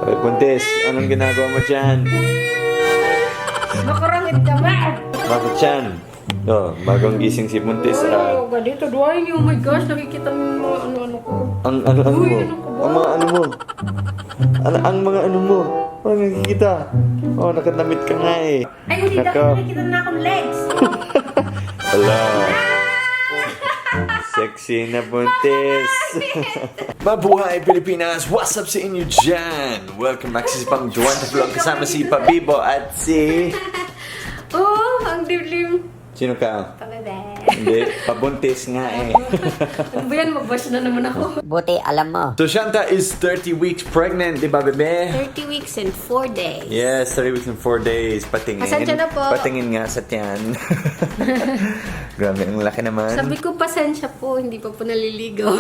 Okay, Buntis, anong ginagawa mo dyan? Makarangit ka ba? Bakit yan? Oh, bagong gising si Buntis. Oh, ganito, duwain niyo. Oh my gosh, nakikita mo yung mga ano-ano ko. Ang ano mo? Uy, ano ka ba? Ang mga ano mo? Ang mga ano mo? Oh, nakikita. Oh, nakadamit ka nga eh. Ay, hindi nakikita na akong legs. Hello. Sexy na Buntis. Mabuhay Pilipinas! What's up sa inyo dyan? Welcome back sa Pang Juan to Vlog kasama si Pabibo at si... Oh, ang dilim. Sino ka? Pabebe. Hindi, pabuntis nga eh. Ano ba yan? Mag-bash na naman ako. Buti alam mo. So Shanta is 30 weeks pregnant, di ba bebe? 30 weeks and 4 days. Yes, 30 weeks and 4 days. Patingin. Pasensya na po. Patingin nga sa tiyan. Grabe, ang laki naman. Sabi ko, pasensya po, hindi pa po naliligaw.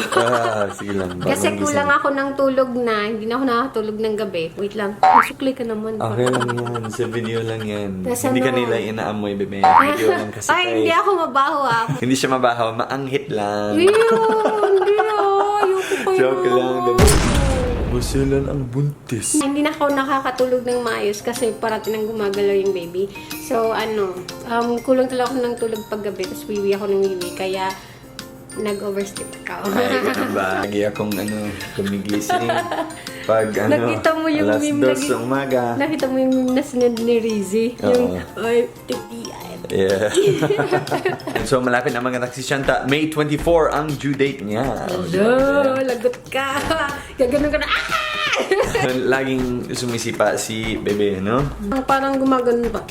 Sige lang. Kasi kulang ako ng tulog na, hindi na ako nakatulog ng gabi. Wait lang, masukli ka naman. Okay lang yan. Sa video lang yan. Tas Hindi ka ano? nila inaamoy, bebe. Video lang kasi Ay, hindi ako mabaho ah. Hindi siya mabahaw. Maanghit lang. Ew, hindi ah. Ayoko pa yun. Joke lang, bebe. Basilan ang buntis. Hindi na ako nakakatulog ng maayos kasi parating nang gumagalaw yung baby. So, kulang talaga ako ng tulog paggabi. Tapos wiwi ako ng wiwi. Kaya, nag-oversleep ako. Ay, ganun ba? Lagi akong gumigising. Pag Nakita mo yung alas meme 2 sa umaga. Nakita mo yung meme na sinend ni Rizzy? Yung, ay, titian. Yeah. And so, malapit na mga si Shanta. May 24 ang due date niya. Hello, lagot ka. Gaganon ka na. Laging sumisipa si bebe, no? Parang gumaganon ba?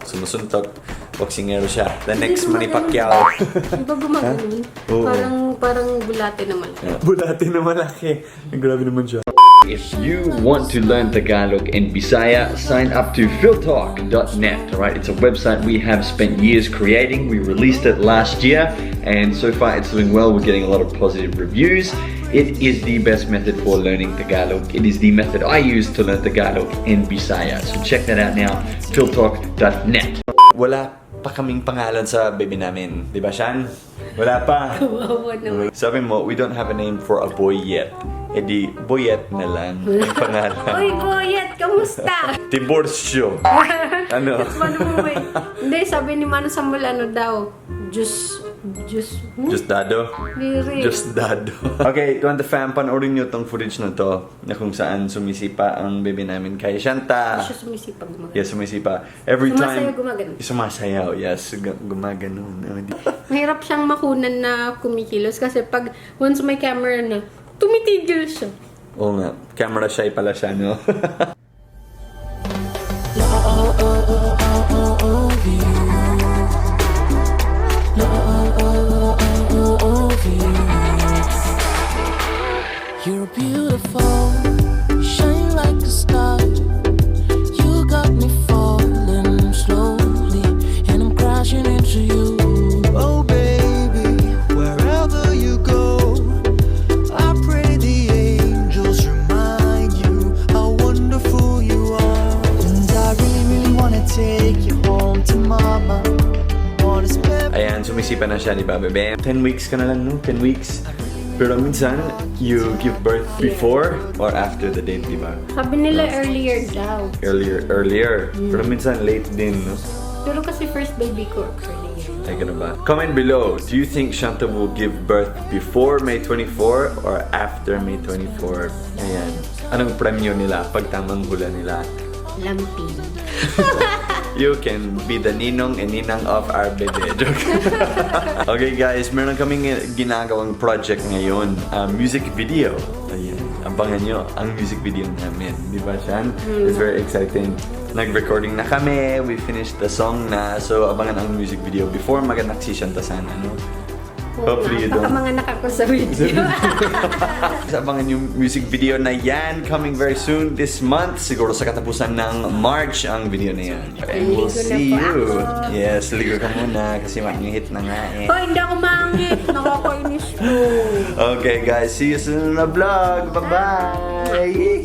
Sumusuntok. Boxingero siya. The next Manny Pacquiao. Di ba gumaganon? Oo. Parang bulate naman. Bulate na malaki. Grabe naman siya. If you want to learn Tagalog and Bisaya, sign up to philtalk.net. Alright, it's a website we have spent years creating. We released it last year, and so far it's doing well. We're getting a lot of positive reviews. It is the best method for learning Tagalog. It is the method I use to learn Tagalog and Bisaya. So check that out now, philtalk.net. Wala pa kaming pangalan sa baby namin, di ba, Shan? Wala pa. Kawawa naman. Sabi mo, we don't have a name for a boy yet. E di, Boyet na lang ang pangalan. Uy, Boyet, kamusta? Divorcio. Ano? Hindi, sabi ni Mano Samuel, daw? Just Dado? Really? Just Dado. Okay, to the fam, panoorin nyo tong footage na to na kung saan sumisipa ang baby namin kay Shanta. Siya sumisipag gumagano. Yes, sumisipa. Every Sumasayaw, time... gumagano. Sumasayaw, yes. Gumagano. Mahirap siyang makunan na kumikilos kasi pag once may camera na, tumitigil siya. Oo nga. Camera shy pala siya, no? You're beautiful, shine like a star. You got me falling slowly, and I'm crashing into you. Oh baby, wherever you go, I pray the angels remind you how wonderful you are. And I really, really wanna take you home to mama. Wanna spend. Ayan, sumisipa na siya, di ba, bebe? 10 weeks ka na lang, no? 10 weeks. Pero minsan, you give birth before or after the date, di ba? Sabi nila earlier daw. Earlier. Pero minsan, late din, no? Pero kasi first baby ko earlier. Ay, ganun ba? Comment below, do you think Shanta will give birth before May 24 or after May 24? Ayan. Anong premyo nila pag tamang hula nila? Lampin. You can be the ninong and ninang of our baby. Joke. Okay guys, meron kaming ginagawang project ngayon. Music video. Ayan, abangan nyo ang music video namin. Di ba, Shan? It's very exciting. Nag-recording na kami. We finished the song na. So, abangan ang music video before maganak si Shanta sana, no? Hopefully you Baka don't. mga nakako sa video. Abangan yung music video na yan coming very soon this month. Siguro sa katapusan ng March ang video na yan. And we'll Ligo na see po you. ako. Yes, ligo ka muna kasi hit na nga eh. Hoy, hindi ako mangit. Nakakainis to. Okay guys, see you soon in the vlog. Bye-bye!